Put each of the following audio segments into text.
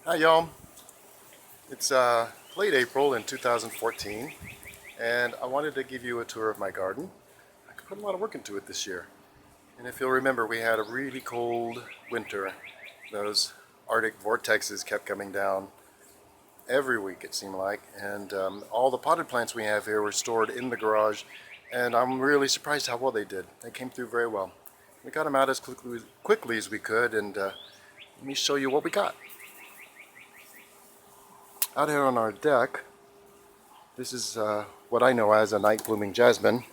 Hi y'all, it's late April in 2014 and I wanted to give you a tour of my garden. I put a lot of work into it this year, and if you'll remember, we had a really cold winter. Those Arctic vortexes kept coming down every week, it seemed like, and all the potted plants we have here were stored in the garage, and I'm really surprised how well they did. They came through very well. We got them out as quickly as we could, and let me show you what we got. Out here on our deck, this is what I know as a night blooming jasmine.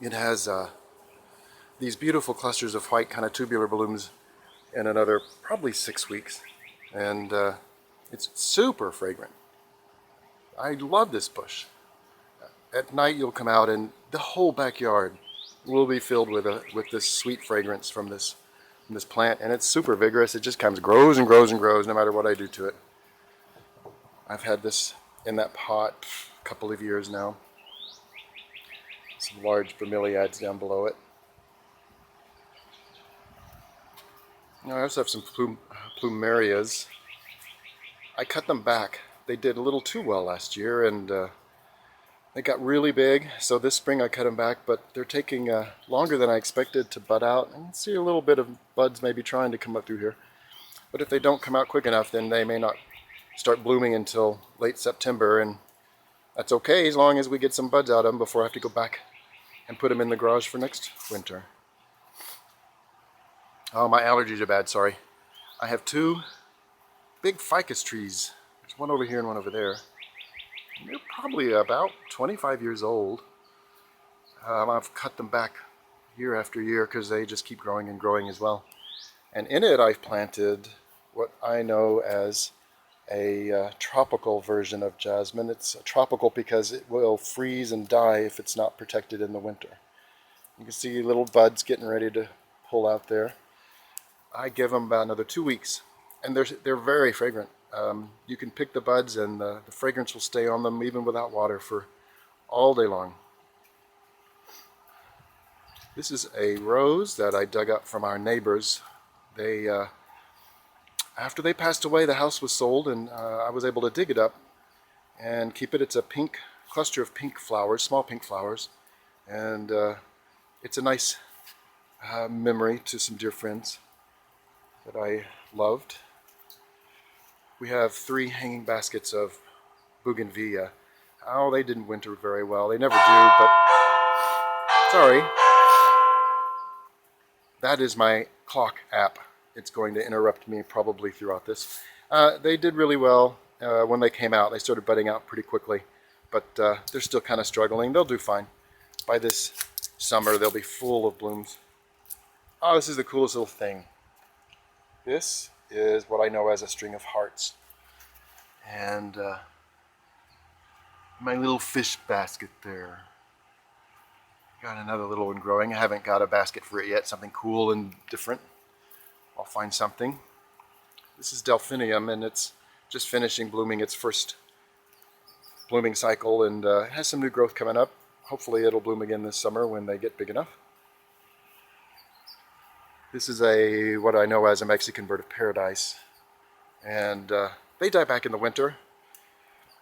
It has these beautiful clusters of white kind of tubular blooms in another probably 6 weeks, and it's super fragrant. I love this bush. At night you'll come out and the whole backyard will be filled with this sweet fragrance from this plant, and it's super vigorous. It just kind of grows and grows and grows no matter what I do to it. I've had this in that pot a couple of years now. Some large bromeliads down below it. Now I also have some plumerias. I cut them back. They did a little too well last year, and they got really big, so this spring I cut them back, but they're taking longer than I expected to bud out. I can see a little bit of buds maybe trying to come up through here. But if they don't come out quick enough, then they may not start blooming until late September, and that's okay as long as we get some buds out of them before I have to go back and put them in the garage for next winter. Oh, my allergies are bad, sorry. I have two big ficus trees. There's one over here and one over there. They're probably about 25 years old. I've cut them back year after year because they just keep growing and growing as well. And in it I've planted what I know as a tropical version of jasmine. It's tropical because it will freeze and die if it's not protected in the winter. You can see little buds getting ready to pull out there. I give them about another 2 weeks, and they're very fragrant. You can pick the buds and the fragrance will stay on them even without water for all day long. This is a rose that I dug up from our neighbors. They after they passed away, the house was sold, and I was able to dig it up and keep it. It's a pink cluster of pink flowers, small pink flowers, and it's a nice memory to some dear friends that I loved. We have 3 hanging baskets of bougainvillea. Oh, they didn't winter very well. They never do, but sorry. That is my clock app. It's going to interrupt me probably throughout this. They did really well when they came out. They started budding out pretty quickly, but they're still kind of struggling. They'll do fine. By this summer, they'll be full of blooms. Oh, this is the coolest little thing. This is what I know as a string of hearts. And my little fish basket there. Got another little one growing. I haven't got a basket for it yet, something cool and different. I'll find something. This is delphinium, and it's just finishing blooming its first blooming cycle, and it has some new growth coming up. Hopefully it'll bloom again this summer when they get big enough. This is what I know as a Mexican bird of paradise, and they die back in the winter.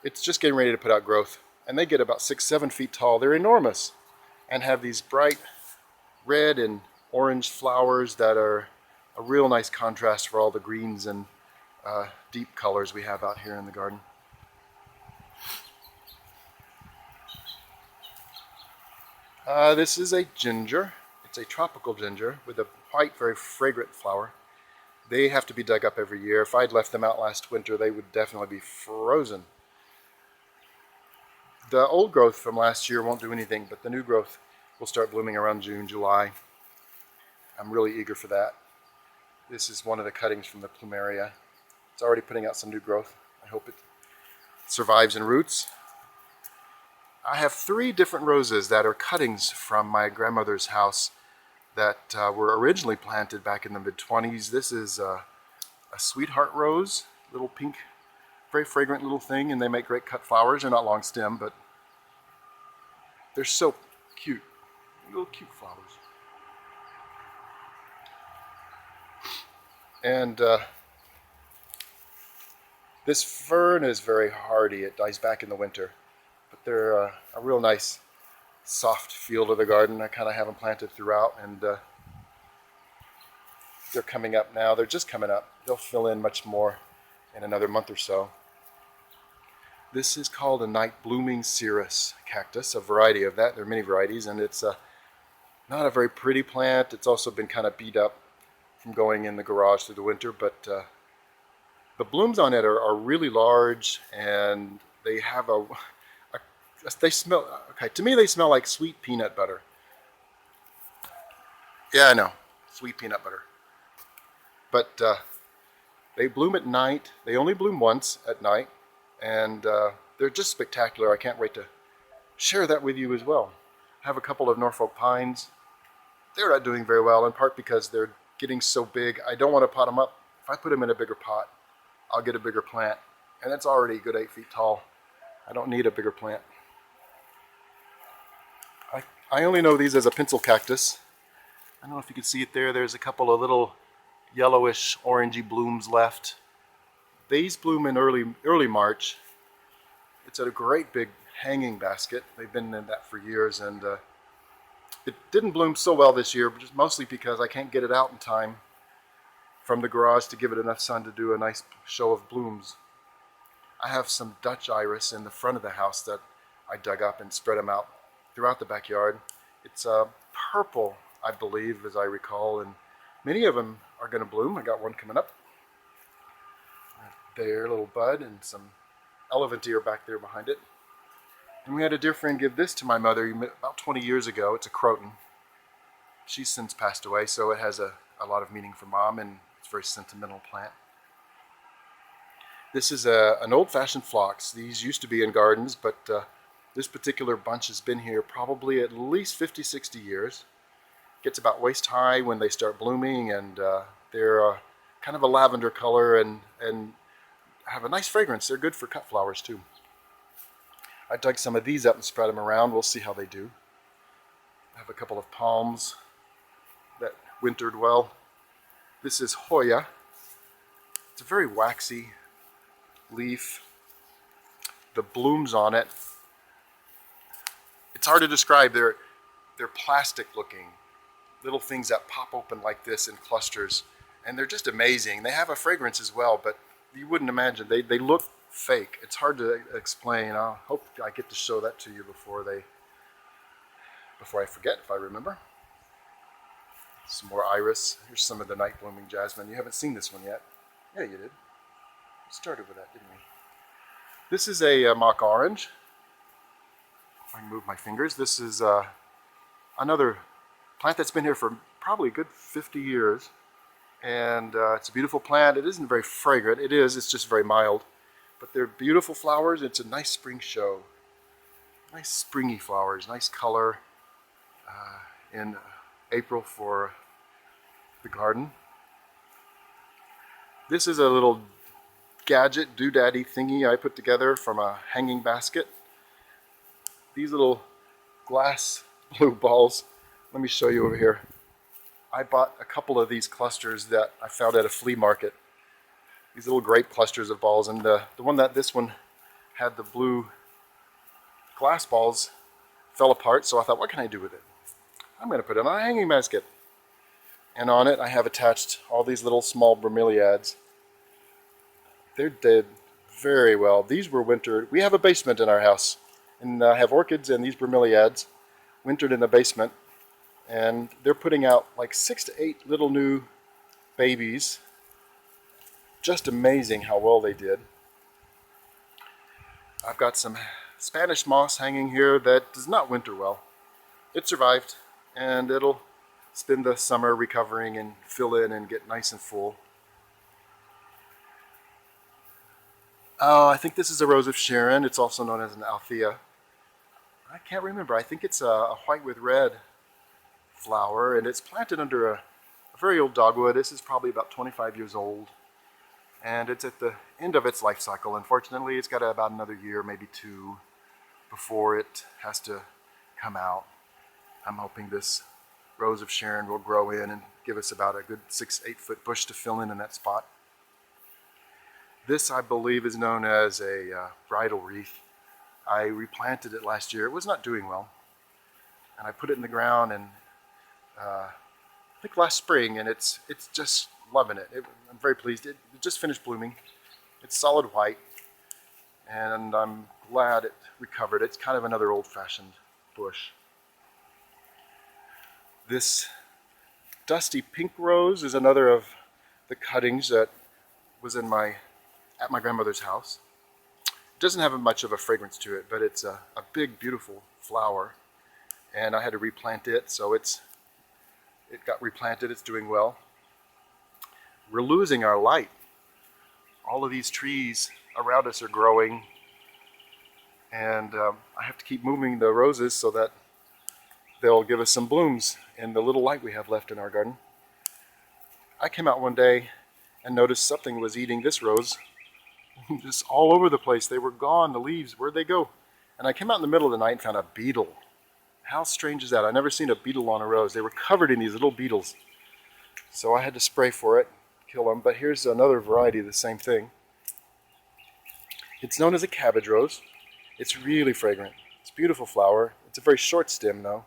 It's just getting ready to put out growth, and they get about 6-7 feet tall. They're enormous and have these bright red and orange flowers that are a real nice contrast for all the greens and deep colors we have out here in the garden. This is a ginger. It's a tropical ginger with a white, very fragrant flower. They have to be dug up every year. If I'd left them out last winter, they would definitely be frozen. The old growth from last year won't do anything, but the new growth will start blooming around June, July. I'm really eager for that. This is one of the cuttings from the plumeria. It's already putting out some new growth. I hope it survives and roots. I have 3 different roses that are cuttings from my grandmother's house that were originally planted back in the mid-20s. This is a sweetheart rose, little pink, very fragrant little thing, and they make great cut flowers. They're not long stem, but they're so cute. Little cute flowers. And This fern is very hardy. It dies back in the winter. But they're a real nice soft feel to the garden. I kind of have them planted throughout, and they're coming up now. They're just coming up. They'll fill in much more in another month or so. This is called a night blooming cirrus cactus, a variety of that. There are many varieties, and it's not a very pretty plant. It's also been kind of beat up from going in the garage through the winter, but the blooms on it are really large, and they have they smell, okay, to me they smell like sweet peanut butter. Yeah, I know, sweet peanut butter. But they bloom at night. They only bloom once at night, and they're just spectacular. I can't wait to share that with you as well. I have a couple of Norfolk pines. They're not doing very well, in part because they're getting so big. I don't want to pot them up. If I put them in a bigger pot, I'll get a bigger plant, and it's already a good 8 feet tall. I don't need a bigger plant. I only know these as a pencil cactus. I don't know if you can see it there. There's a couple of little yellowish orangey blooms left. These bloom in early March. It's a great big hanging basket. They've been in that for years, and it didn't bloom so well this year, but just mostly because I can't get it out in time from the garage to give it enough sun to do a nice show of blooms. I have some Dutch iris in the front of the house that I dug up and spread them out throughout the backyard. It's purple, I believe, as I recall, and many of them are going to bloom. I got one coming up there, a little bud, and some elephant back there behind it. And we had a dear friend give this to my mother about 20 years ago. It's a croton. She's since passed away, so it has a lot of meaning for Mom, and it's a very sentimental plant. This is an old-fashioned phlox. These used to be in gardens, but this particular bunch has been here probably at least 50, 60 years. Gets about waist high when they start blooming, and they're kind of a lavender color and have a nice fragrance. They're good for cut flowers too. I dug some of these up and spread them around. We'll see how they do. I have a couple of palms that wintered well. This is Hoya. It's a very waxy leaf. The blooms on it, it's hard to describe. They're plastic looking. Little things that pop open like this in clusters, and they're just amazing. They have a fragrance as well, but you wouldn't imagine. They look fake. It's hard to explain. I hope I get to show that to you before I forget, if I remember. Some more iris. Here's some of the night blooming jasmine. You haven't seen this one yet. Yeah, you did. We started with that, didn't we? This is a mock orange. If I can move my fingers. This is another plant that's been here for probably a good 50 years. And it's a beautiful plant. It isn't very fragrant. It's just very mild. But they're beautiful flowers. It's a nice spring show. Nice springy flowers, nice color in April for the garden. This is a little gadget doodaddy thingy I put together from a hanging basket. These little glass blue balls, let me show you over here. I bought a couple of these clusters that I found at a flea market. These little grape clusters of balls, and this one had the blue glass balls fell apart, so I thought, what can I do with it? I'm going to put it on a hanging basket. And on it I have attached all these little small bromeliads. They did very well. These were wintered. We have a basement in our house, and I have orchids, and these bromeliads wintered in the basement, and they're putting out like 6 to 8 little new babies. Just amazing how well they did. I've got some Spanish moss hanging here that does not winter well. It survived, and it'll spend the summer recovering and fill in and get nice and full. Oh, I think this is a rose of Sharon. It's also known as an Althea. I can't remember. I think it's a white with red flower, and it's planted under a very old dogwood. This is probably about 25 years old, and it's at the end of its life cycle. Unfortunately, it's got about another year, maybe 2, before it has to come out. I'm hoping this rose of Sharon will grow in and give us about a good 6-8 foot bush to fill in that spot. This, I believe, is known as a bridal wreath. I replanted it last year. It was not doing well. And I put it in the ground, and I think last spring, and it's just loving it. I'm very pleased. It just finished blooming. It's solid white, and I'm glad it recovered. It's kind of another old-fashioned bush. This dusty pink rose is another of the cuttings that was at my grandmother's house. It doesn't have much of a fragrance to it, but it's a big, beautiful flower, and I had to replant it, so it got replanted. It's doing well. We're losing our light. All of these trees around us are growing, and I have to keep moving the roses so that they'll give us some blooms in the little light we have left in our garden. I came out one day and noticed something was eating this rose. Just all over the place. They were gone, the leaves. Where'd they go? And I came out in the middle of the night and found a beetle. How strange is that? I've never seen a beetle on a rose. They were covered in these little beetles. So I had to spray for it, kill them. But here's another variety of the same thing. It's known as a cabbage rose. It's really fragrant. It's a beautiful flower. It's a very short stem though.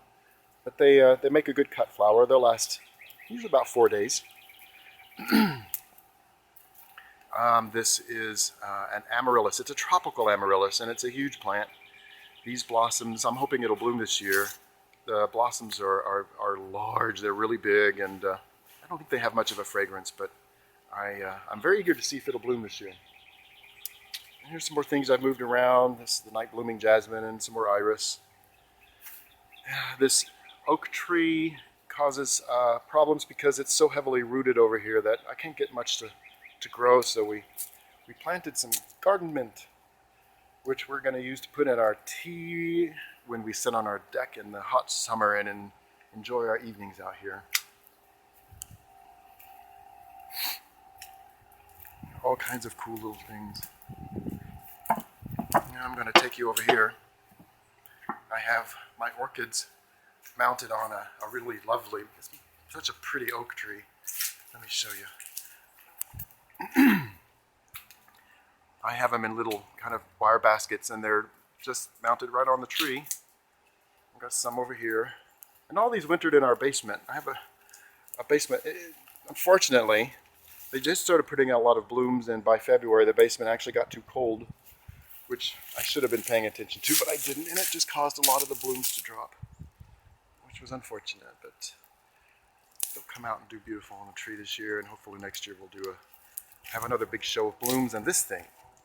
But they make a good cut flower. They'll last usually about 4 days. This is an amaryllis. It's a tropical amaryllis, and it's a huge plant. These blossoms, I'm hoping it'll bloom this year. The blossoms are large. They're really big, and I don't think they have much of a fragrance, but I'm very eager to see if it'll bloom this year. And here's some more things I've moved around. This is the night blooming jasmine and some more iris. This oak tree causes problems because it's so heavily rooted over here that I can't get much to grow, so we planted some garden mint, which we're going to use to put in our tea when we sit on our deck in the hot summer and enjoy our evenings out here. All kinds of cool little things. Now I'm going to take you over here. I have my orchids mounted on a really lovely, such a pretty oak tree. Let me show you. I have them in little kind of wire baskets, and they're just mounted right on the tree. I've got some over here, and all these wintered in our basement. I have a basement. Unfortunately, they just started putting out a lot of blooms, and by February the basement actually got too cold, which I should have been paying attention to, but I didn't, and it just caused a lot of the blooms to drop, which was unfortunate. But they'll come out and do beautiful on the tree this year, and hopefully next year we'll have another big show of blooms. And this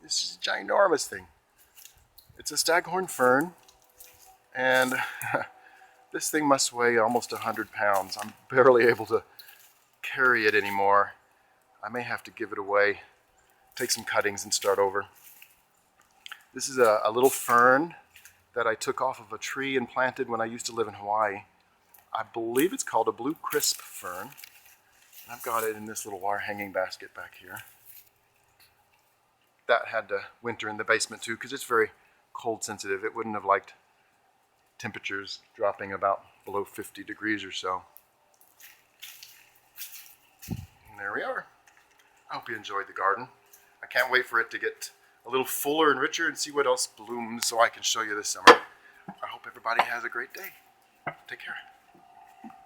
is a ginormous thing. It's a staghorn fern, and this thing must weigh almost 100 pounds. I'm barely able to carry it anymore. I may have to give it away, take some cuttings and start over. This is a little fern that I took off of a tree and planted when I used to live in Hawaii. I believe it's called a blue crisp fern. I've got it in this little wire hanging basket back here. That had to winter in the basement too because it's very cold sensitive. It wouldn't have liked temperatures dropping about below 50 degrees or so. And there we are. I hope you enjoyed the garden. I can't wait for it to get a little fuller and richer and see what else blooms so I can show you this summer. I hope everybody has a great day. Take care.